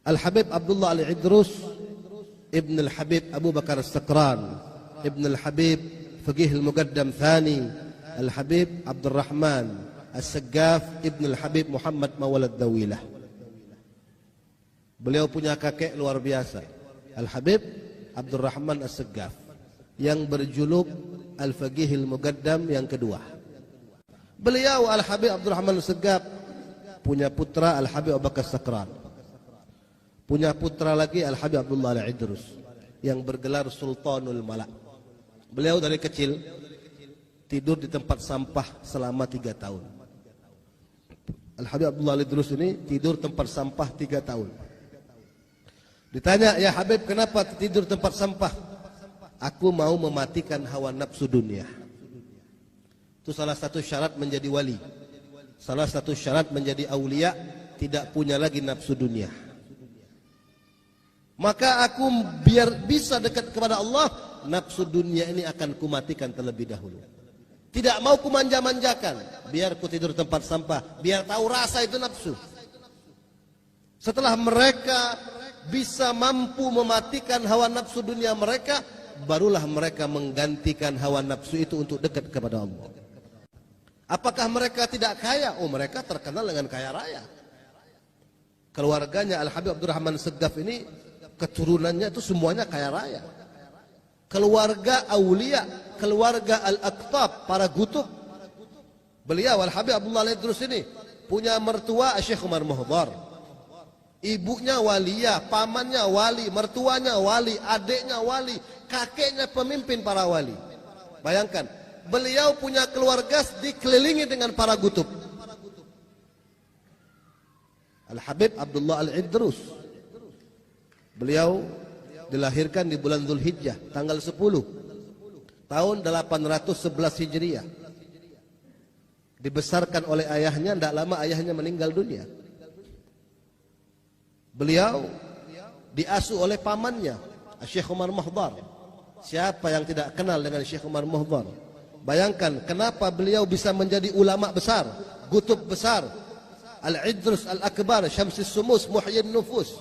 Al-Habib Abdullah Al-Idrus Ibn Al-Habib Abu Bakar As-Sakran Ibn Al-Habib Faqih Al-Muqaddam Thani Al-Habib Abdul Rahman As-Saggaf Ibn Al-Habib Muhammad Mawalad Dawilah. Beliau punya kakek luar biasa, Al-Habib Abdul Rahman As-Saggaf, yang berjuluk Al-Faqih Al-Muqaddam yang kedua. Beliau Al-Habib Abdul Rahman As-Saggaf punya putra Al-Habib Abu Bakar As-Sakran, punya putra lagi Al-Habib Abdullah Al-Idrus yang bergelar Sultanul Malak. Beliau dari kecil tidur di tempat sampah selama 3 tahun. Al-Habib Abdullah Al-Idrus ini tidur tempat sampah 3 tahun. Ditanya, "Ya Habib, kenapa tidur tempat sampah?" "Aku mau mematikan hawa nafsu dunia." Itu salah satu syarat menjadi wali. Salah satu syarat menjadi aulia, tidak punya lagi nafsu dunia. Maka aku biar bisa dekat kepada Allah, nafsu dunia ini akan kumatikan terlebih dahulu. Tidak mau kumanja-manjakan, biar ku tidur tempat sampah, biar tahu rasa itu nafsu. Setelah mereka bisa mampu mematikan hawa nafsu dunia mereka, barulah mereka menggantikan hawa nafsu itu untuk dekat kepada Allah. Apakah mereka tidak kaya? Oh, mereka terkenal dengan kaya raya. Keluarganya Al-Habib Abdul Rahman As-Saggaf ini, keturunannya itu semuanya kaya raya. Keluarga aulia, keluarga al-aqtab, para gutub. Beliau Al-Habib Abdullah Al-Idrus ini punya mertua Syekh Umar Muhdhar. Ibunya waliyah, pamannya wali, mertuanya wali, adiknya wali, kakeknya pemimpin para wali. Bayangkan, beliau punya keluarga dikelilingi dengan para gutub. Al-Habib Abdullah Al-Idrus, beliau dilahirkan di bulan Dzulhijjah tanggal 10 tahun 811 Hijriah. Dibesarkan oleh ayahnya, tidak lama ayahnya meninggal dunia. Beliau diasuh oleh pamannya Syekh Umar Muhdhar. Siapa yang tidak kenal dengan Syekh Umar Muhdhar? Bayangkan kenapa beliau bisa menjadi ulama besar, gutub besar, Al-Idrus Al-Akbar, Syamsis Sumus, Muhyin Nufus.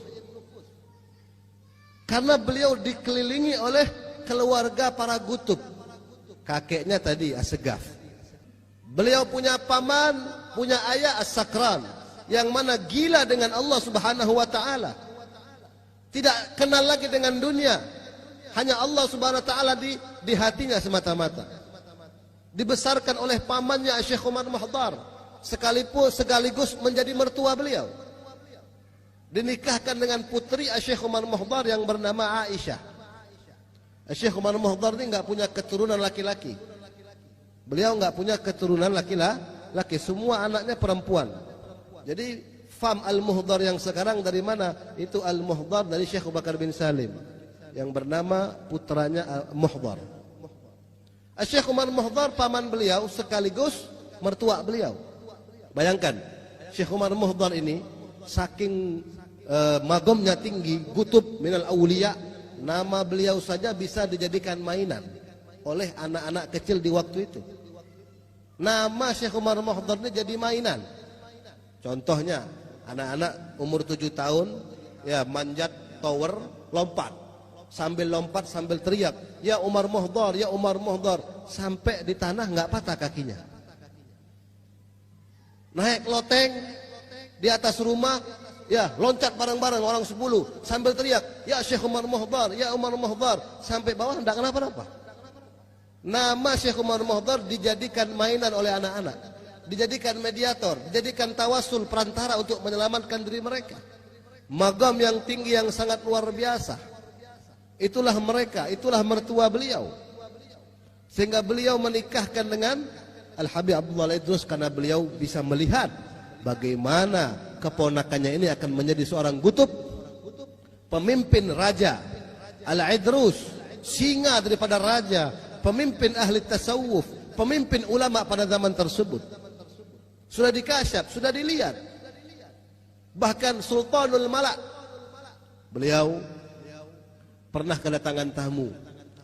Karena beliau dikelilingi oleh keluarga para gutub. Kakeknya tadi As-Saggaf. Beliau punya paman, punya ayah As-Sakran, yang mana gila dengan Allah Subhanahu wa taala. Tidak kenal lagi dengan dunia. Hanya Allah Subhanahu wa taala di hatinya semata-mata. Dibesarkan oleh pamannya Syekh Umar Muhdhar, sekaligus menjadi mertua beliau. Dinikahkan dengan putri Syekh Umar Muhdhar yang bernama Aisyah. Syekh Umar Muhdhar ini enggak punya keturunan laki-laki. Beliau enggak punya keturunan laki-laki, semua anaknya perempuan. Jadi fam Al-Muhdhar yang sekarang dari mana? Itu Al-Muhdhar dari Syekh Abu Bakar bin Salim yang bernama putranya Muhdhar. Syekh Umar Muhdhar paman beliau sekaligus mertua beliau. Bayangkan, Syekh Umar Muhdhar ini saking magomnya tinggi, gutub minal aulia, nama beliau saja bisa dijadikan mainan oleh anak-anak kecil di waktu itu. Nama Syekh Umar Muhdhar ini jadi mainan. Contohnya, anak-anak umur 7 tahun ya manjat tower, lompat sambil teriak, "Ya Umar Muhdhar, ya Umar Muhdhar," sampai di tanah enggak patah kakinya. Naik loteng di atas rumah, ya loncat bareng-bareng orang 10 sambil teriak, "Ya Syekh Umar Muhdhar, ya Umar Muhdhar," sampai bawah enggak kenapa-napa. Nama Syekh Umar Muhdhar dijadikan mainan oleh anak-anak, dijadikan mediator, dijadikan tawasul, perantara untuk menyelamatkan diri mereka. Magam yang tinggi yang sangat luar biasa. Itulah mereka, itulah mertua beliau. Sehingga beliau menikahkan dengan Al-Habib Abdullah Al-Idrus karena beliau bisa melihat bagaimana keponakannya ini akan menjadi seorang gutub, pemimpin raja. Al-Idrus, singa daripada raja, pemimpin ahli tasawuf, pemimpin ulama pada zaman tersebut. Sudah dikasyaf, sudah dilihat. Bahkan Sultanul Malak, beliau pernah kedatangan tamu.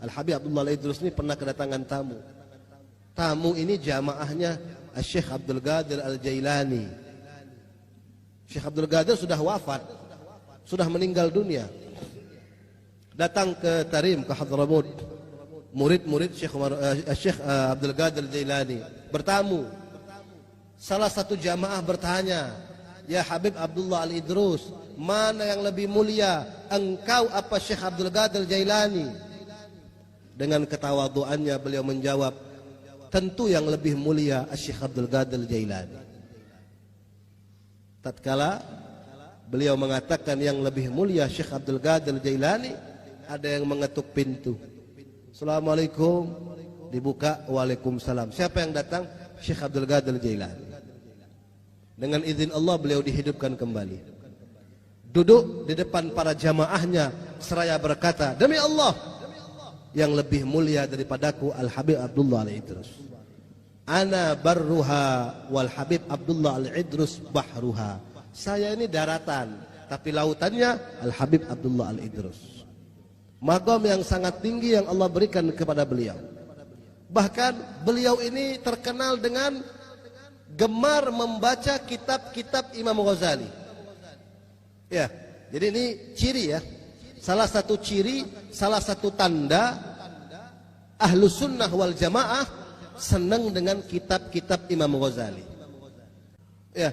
Al-Habib Abdullah Al-Idrus ini pernah kedatangan tamu. Tamu ini jamaahnya Syekh Abdul Qadir Al-Jailani. Syekh Abdul Qadir sudah wafat, sudah meninggal dunia. Datang ke Tarim, ke Hadramut, murid-murid Syekh Abdul Qadir Jailani bertamu. Salah satu jamaah bertanya, "Ya Habib Abdullah Al-Idrus, mana yang lebih mulia, engkau apa Syekh Abdul Qadir Jailani?" Dengan ketawaduannya beliau menjawab, "Tentu yang lebih mulia Syekh Abdul Qadir Jailani." Tatkala beliau mengatakan yang lebih mulia Syekh Abdul Qadir Jailani, ada yang mengetuk pintu. "Assalamualaikum." Dibuka, "Waalaikumsalam." Siapa yang datang? Syekh Abdul Qadir Jailani. Dengan izin Allah beliau dihidupkan kembali. Duduk di depan para jamaahnya seraya berkata, "Demi Allah, yang lebih mulia daripadaku Al-Habib Abdullah Al-Idrus. Ana barruha wal Habib Abdullah Al-Idrus bahruha." Saya ini daratan, tapi lautannya Al-Habib Abdullah Al-Idrus. Maqam yang sangat tinggi yang Allah berikan kepada beliau. Bahkan beliau ini terkenal dengan gemar membaca kitab-kitab Imam Ghazali. Ya, jadi ini ciri ya. Salah satu ciri, salah satu tanda Ahlus Sunnah wal Jamaah senang dengan kitab-kitab Imam Ghazali. Ya,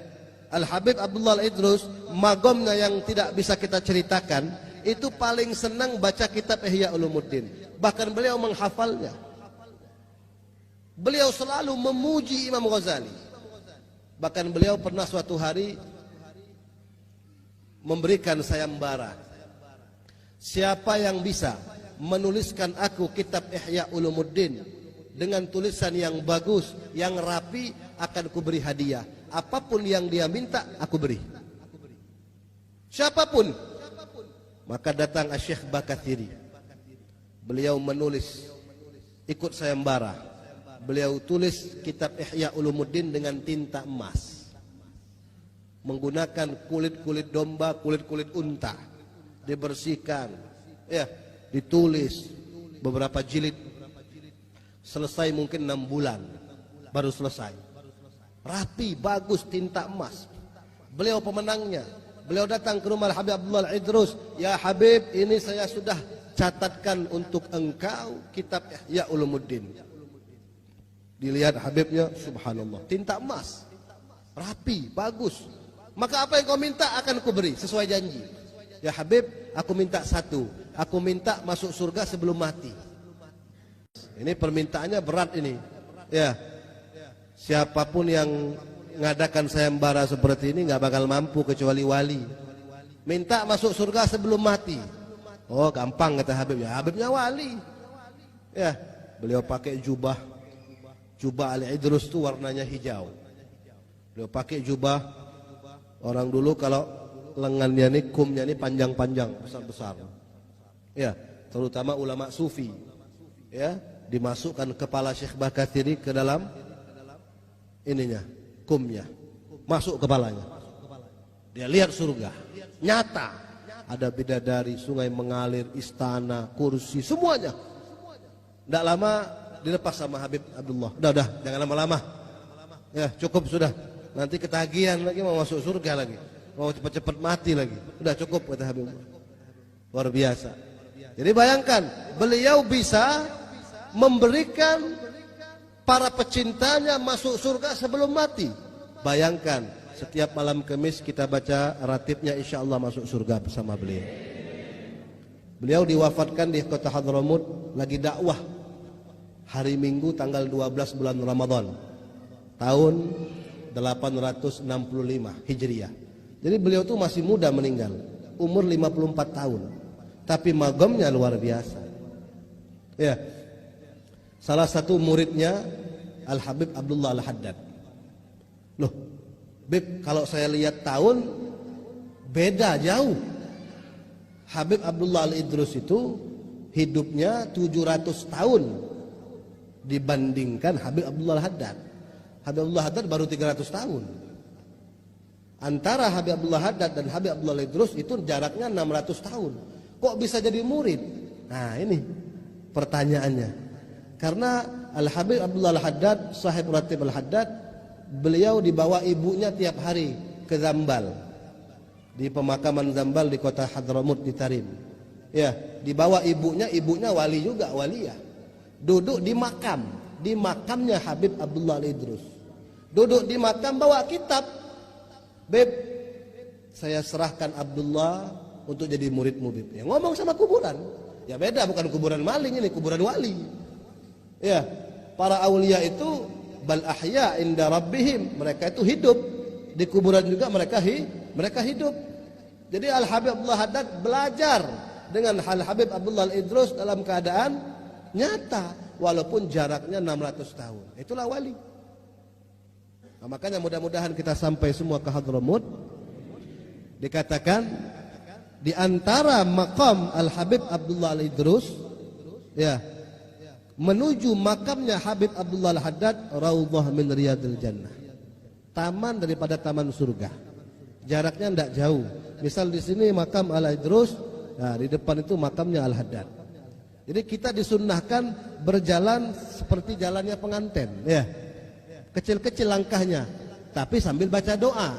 Al-Habib Abdullah Al-Idrus, magomnya yang tidak bisa kita ceritakan, itu paling senang baca kitab Ihya Ulumuddin. Bahkan beliau menghafalnya. Beliau selalu memuji Imam Ghazali. Bahkan beliau pernah suatu hari memberikan sayembara. Siapa yang bisa menuliskan aku kitab Ihya Ulumuddin dengan tulisan yang bagus, yang rapi, akan kuberi hadiah. Apapun yang dia minta, aku beri. Siapapun. Maka datang Syekh Bakathiri. Beliau menulis, ikut sayembara. Beliau tulis kitab Ihya Ulumuddin dengan tinta emas, menggunakan kulit-kulit domba, kulit-kulit unta, dibersihkan, ya, ditulis beberapa jilid. Selesai mungkin 6 bulan baru selesai. Rapi, bagus, tinta emas. Beliau pemenangnya. Beliau datang ke rumah Habib Abdullah Al-Idrus. "Ya Habib, ini saya sudah catatkan untuk engkau kitab Ihya Ulumuddin." Dilihat Habibnya, subhanallah, tinta emas, rapi, bagus. "Maka apa yang kau minta akan kuberi sesuai janji." "Ya Habib, aku minta satu. Aku minta masuk surga sebelum mati." Ini permintaannya berat ini. Ya, siapapun yang ngadakan sayembara seperti ini nggak bakal mampu kecuali wali. Minta masuk surga sebelum mati. Oh, gampang kata Habib. Ya, Habibnya wali. Ya, beliau pakai jubah Al-Idrus itu warnanya hijau. Beliau pakai jubah. Orang dulu kalau lengannya ini, kumnya ini panjang-panjang, besar-besar. Ya, terutama ulama sufi. Ya, dimasukkan kepala Syekh Bakathiri ke dalam ininya, kumnya, masuk kepalanya. Dia lihat surga, nyata. Ada bidadari, sungai mengalir, istana, kursi, semuanya. Tidak lama dilepas sama Habib Abdullah. Udah, jangan lama-lama. Ya, cukup sudah. Nanti ketagihan lagi, mau masuk surga lagi, mau cepat-cepat mati lagi. Udah cukup kata Habib. Luar biasa. Jadi bayangkan, beliau bisa memberikan para pecintanya masuk surga sebelum mati. Bayangkan, setiap malam Kamis kita baca ratibnya, insya Allah masuk surga bersama beliau. Beliau diwafatkan di kota Hadramut, lagi dakwah hari Minggu tanggal 12 bulan Ramadan tahun 865 Hijriah. Jadi beliau tuh masih muda meninggal, umur 54 tahun. Tapi magamnya luar biasa. Ya. Salah satu muridnya Al-Habib Abdullah Al-Haddad. Loh, Bib, kalau saya lihat tahun beda jauh. Habib Abdullah Al-Idrus itu hidupnya 700 tahun dibandingkan Habib Abdullah Al-Haddad. Habib Abdullah Al-Haddad baru 300 tahun. Antara Habib Abdullah Al-Haddad dan Habib Abdullah Al-Idrus itu jaraknya 600 tahun. Kok bisa jadi murid? Nah, ini pertanyaannya. Karena Al-Habib Abdullah Al-Haddad, sahib Ratib Al-Haddad, beliau dibawa ibunya tiap hari ke Zambal. di pemakaman Zambal di kota Hadramut di Tarim. Ya, dibawa ibunya wali juga, waliyah. Duduk di makamnya Habib Abdullah Al-Idrus. Duduk di makam bawa kitab. Beb, saya serahkan Abdullah untuk jadi muridmu, Beb. Ya, ngomong sama kuburan. Ya beda, bukan kuburan maling, ini kuburan wali. Ya, para aulia itu bal ahya inda rabbihim, mereka itu hidup. Di kuburan juga mereka hidup. Jadi Al-Habib Abdullah Haddad belajar dengan Al-Habib Abdullah Al-Idrus dalam keadaan nyata walaupun jaraknya 600 tahun. Itulah wali. Nah, makanya mudah-mudahan kita sampai semua ke Hadramut. Dikatakan di antara makam Al-Habib Abdullah Al-Idrus ya, menuju makamnya Habib Abdullah Al-Haddad raudhah min riyadil jannah. Taman daripada taman surga. Jaraknya tidak jauh. Misal di sini makam Al-Idrus, nah di depan itu makamnya Al-Haddad. Jadi kita disunnahkan berjalan seperti jalannya pengantin, ya. Kecil-kecil langkahnya, tapi sambil baca doa,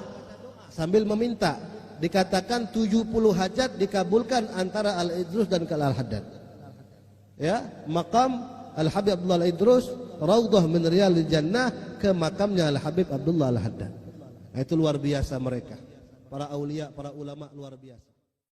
sambil meminta. Dikatakan 70 hajat dikabulkan antara Al-Idrus dan Al-Haddad. Ya, makam Al-Habib Abdullah Al-Idrus raudhah min riyadil jannah ke makamnya Al-Habib Abdullah Al-Haddad. Nah, itu luar biasa mereka. Para aulia, para ulama luar biasa.